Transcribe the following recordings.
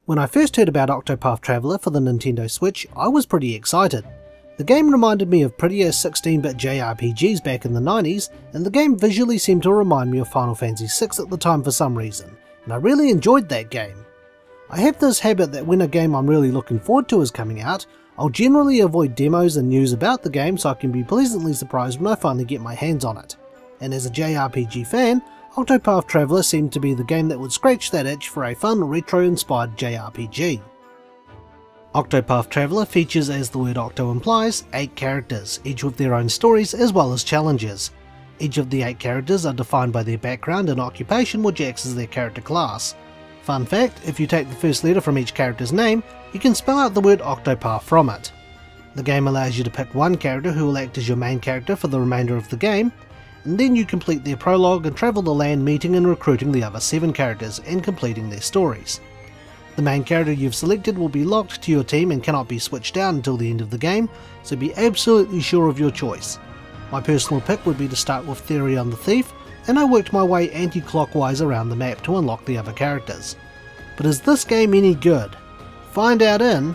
When I first heard about Octopath Traveler for the Nintendo Switch, I was pretty excited. The game reminded me of prettier 16-bit JRPGs back in the 90s, and the game visually seemed to remind me of Final Fantasy VI at the time for some reason, and I really enjoyed that game. I have this habit that when a game I'm really looking forward to is coming out, I'll generally avoid demos and news about the game so I can be pleasantly surprised when I finally get my hands on it. And as a JRPG fan, Octopath Traveler seemed to be the game that would scratch that itch for a fun retro-inspired JRPG. Octopath Traveler features, as the word Octo implies, 8 characters, each with their own stories as well as challenges. Each of the 8 characters are defined by their background and occupation, which acts as their character class. Fun fact, if you take the first letter from each character's name, you can spell out the word Octopath from it. The game allows you to pick one character who will act as your main character for the remainder of the game, and then you complete their prologue and travel the land meeting and recruiting the other 7 characters and completing their stories. The main character you've selected will be locked to your team and cannot be switched out until the end of the game, so be absolutely sure of your choice. My personal pick would be to start with Therion the Thief, and I worked my way anti-clockwise around the map to unlock the other characters. But is this game any good? Find out in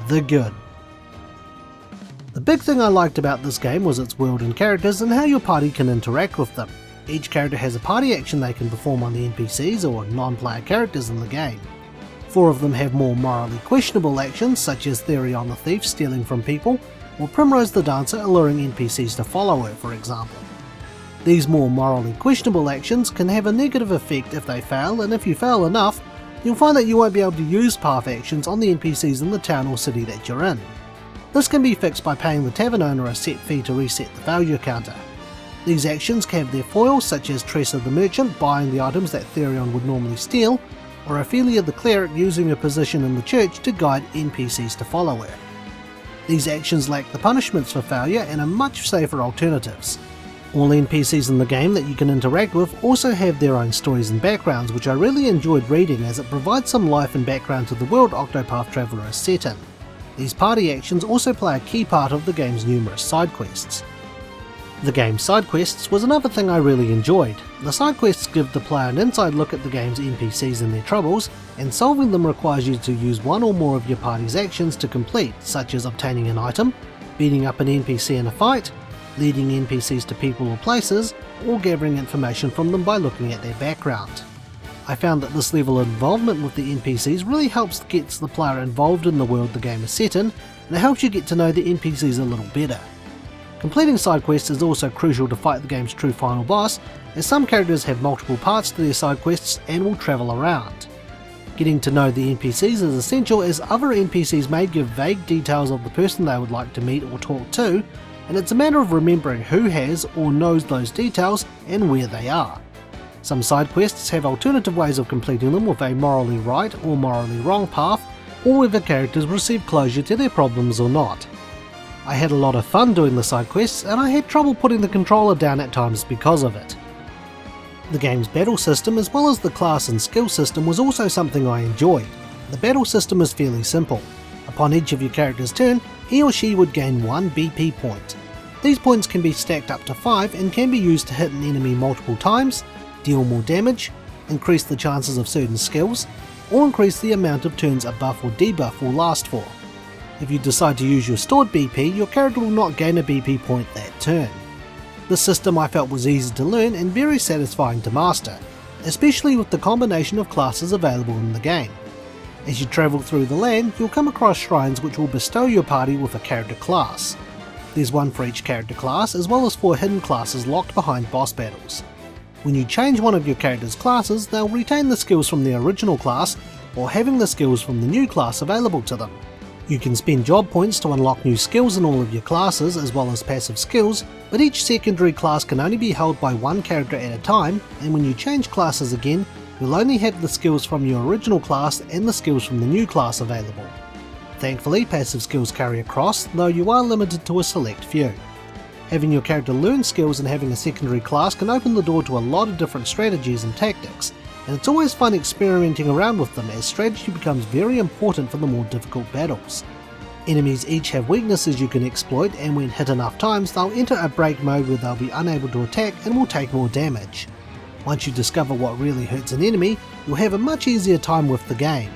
The Good. The big thing I liked about this game was its world and characters and how your party can interact with them. Each character has a party action they can perform on the NPCs or non-player characters in the game. 4 of them have more morally questionable actions, such as Therion the Thief stealing from people, or Primrose the Dancer alluring NPCs to follow her, for example. These more morally questionable actions can have a negative effect if they fail, and if you fail enough, you'll find that you won't be able to use path actions on the NPCs in the town or city that you're in. This can be fixed by paying the tavern owner a set fee to reset the failure counter. These actions can have their foils, such as Tressa the Merchant buying the items that Therion would normally steal, or Ophelia the Cleric using her position in the church to guide NPCs to follow her. These actions lack the punishments for failure and are much safer alternatives. All NPCs in the game that you can interact with also have their own stories and backgrounds, which I really enjoyed reading as it provides some life and background to the world Octopath Traveler is set in. These party actions also play a key part of the game's numerous side quests. The game's side quests was another thing I really enjoyed. The side quests give the player an inside look at the game's NPCs and their troubles, and solving them requires you to use one or more of your party's actions to complete, such as obtaining an item, beating up an NPC in a fight, leading NPCs to people or places, or gathering information from them by looking at their background. I found that this level of involvement with the NPCs really helps get the player involved in the world the game is set in, and it helps you get to know the NPCs a little better. Completing side quests is also crucial to fight the game's true final boss, as some characters have multiple parts to their side quests and will travel around. Getting to know the NPCs is essential, as other NPCs may give vague details of the person they would like to meet or talk to, and it's a matter of remembering who has or knows those details and where they are. Some side quests have alternative ways of completing them with a morally right or morally wrong path, or whether characters receive closure to their problems or not. I had a lot of fun doing the side quests, and I had trouble putting the controller down at times because of it. The game's battle system, as well as the class and skill system, was also something I enjoyed. The battle system is fairly simple. Upon each of your character's turn, he or she would gain 1 BP point. These points can be stacked up to 5 and can be used to hit an enemy multiple times, deal more damage, increase the chances of certain skills, or increase the amount of turns a buff or debuff will last for. If you decide to use your stored BP, your character will not gain a BP point that turn. This system I felt was easy to learn and very satisfying to master, especially with the combination of classes available in the game. As you travel through the land, you'll come across shrines which will bestow your party with a character class. There's one for each character class, as well as 4 hidden classes locked behind boss battles. When you change one of your character's classes, they'll retain the skills from the original class, or having the skills from the new class available to them. You can spend job points to unlock new skills in all of your classes, as well as passive skills, but each secondary class can only be held by one character at a time, and when you change classes again, you'll only have the skills from your original class and the skills from the new class available. Thankfully, passive skills carry across, though you are limited to a select few. Having your character learn skills and having a secondary class can open the door to a lot of different strategies and tactics, and it's always fun experimenting around with them, as strategy becomes very important for the more difficult battles. Enemies each have weaknesses you can exploit, and when hit enough times they'll enter a break mode where they'll be unable to attack and will take more damage. Once you discover what really hurts an enemy, you'll have a much easier time with the game.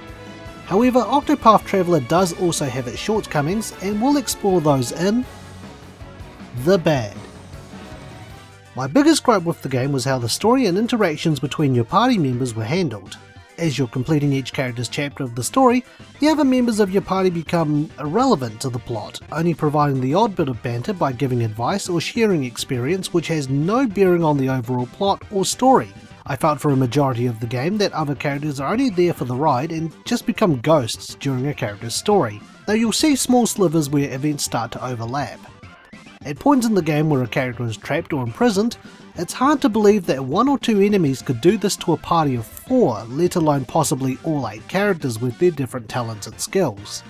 However, Octopath Traveler does also have its shortcomings, and we'll explore those in the bad. My biggest gripe with the game was how the story and interactions between your party members were handled. As you're completing each character's chapter of the story, the other members of your party become irrelevant to the plot, only providing the odd bit of banter by giving advice or sharing experience which has no bearing on the overall plot or story. I felt for a majority of the game that other characters are only there for the ride and just become ghosts during a character's story, though you'll see small slivers where events start to overlap. At points in the game where a character is trapped or imprisoned, it's hard to believe that 1 or 2 enemies could do this to a party of 4, let alone possibly all 8 characters with their different talents and skills.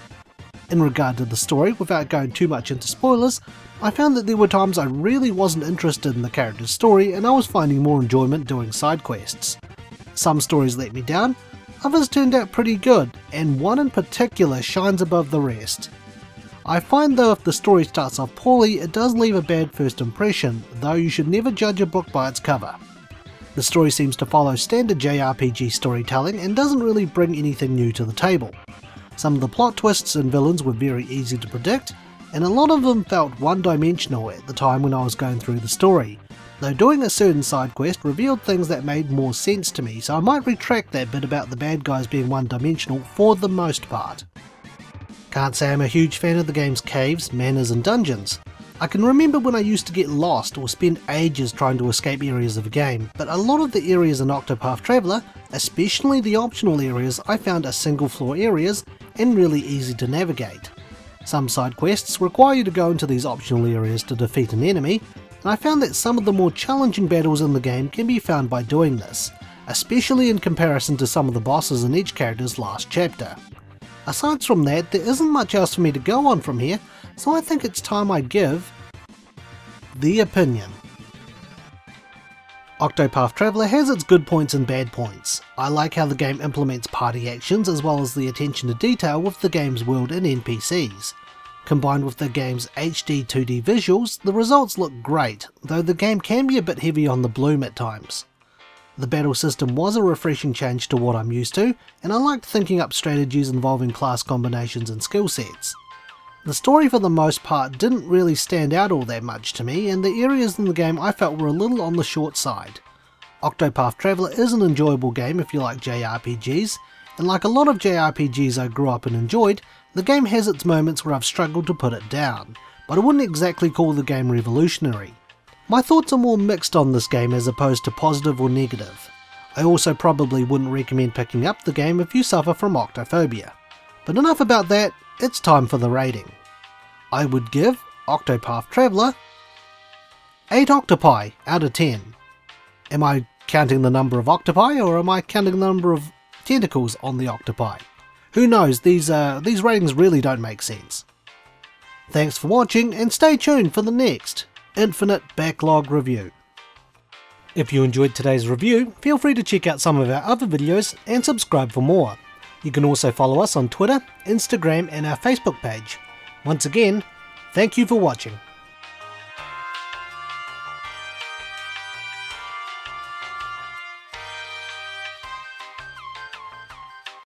In regard to the story, without going too much into spoilers, I found that there were times I really wasn't interested in the character's story and I was finding more enjoyment doing side quests. Some stories let me down, others turned out pretty good, and one in particular shines above the rest. I find though if the story starts off poorly, it does leave a bad first impression, though you should never judge a book by its cover. The story seems to follow standard JRPG storytelling and doesn't really bring anything new to the table. Some of the plot twists and villains were very easy to predict, and a lot of them felt one-dimensional at the time when I was going through the story, though doing a certain side quest revealed things that made more sense to me, so I might retract that bit about the bad guys being one-dimensional for the most part. Can't say I'm a huge fan of the game's caves, manors and dungeons. I can remember when I used to get lost or spend ages trying to escape areas of a game, but a lot of the areas in Octopath Traveler, especially the optional areas, I found are single floor areas and really easy to navigate. Some side quests require you to go into these optional areas to defeat an enemy, and I found that some of the more challenging battles in the game can be found by doing this, especially in comparison to some of the bosses in each character's last chapter. Aside from that, there isn't much else for me to go on from here, so I think it's time I give the opinion. Octopath Traveler has its good points and bad points. I like how the game implements party actions as well as the attention to detail with the game's world and NPCs. Combined with the game's HD 2D visuals, the results look great, though the game can be a bit heavy on the bloom at times. The battle system was a refreshing change to what I'm used to, and I liked thinking up strategies involving class combinations and skill sets. The story for the most part didn't really stand out all that much to me, and the areas in the game I felt were a little on the short side. Octopath Traveler is an enjoyable game if you like JRPGs, and like a lot of JRPGs I grew up and enjoyed, the game has its moments where I've struggled to put it down, but I wouldn't exactly call the game revolutionary. My thoughts are more mixed on this game as opposed to positive or negative. I also probably wouldn't recommend picking up the game if you suffer from octophobia. But enough about that, it's time for the rating. I would give Octopath Traveler 8 octopi out of 10. Am I counting the number of octopi or am I counting the number of tentacles on the octopi? Who knows, these ratings really don't make sense. Thanks for watching and stay tuned for the next Infinite Backlog review. If you enjoyed today's review, feel free to check out some of our other videos and subscribe for more. You can also follow us on Twitter, Instagram and our Facebook page. Once again, thank you for watching.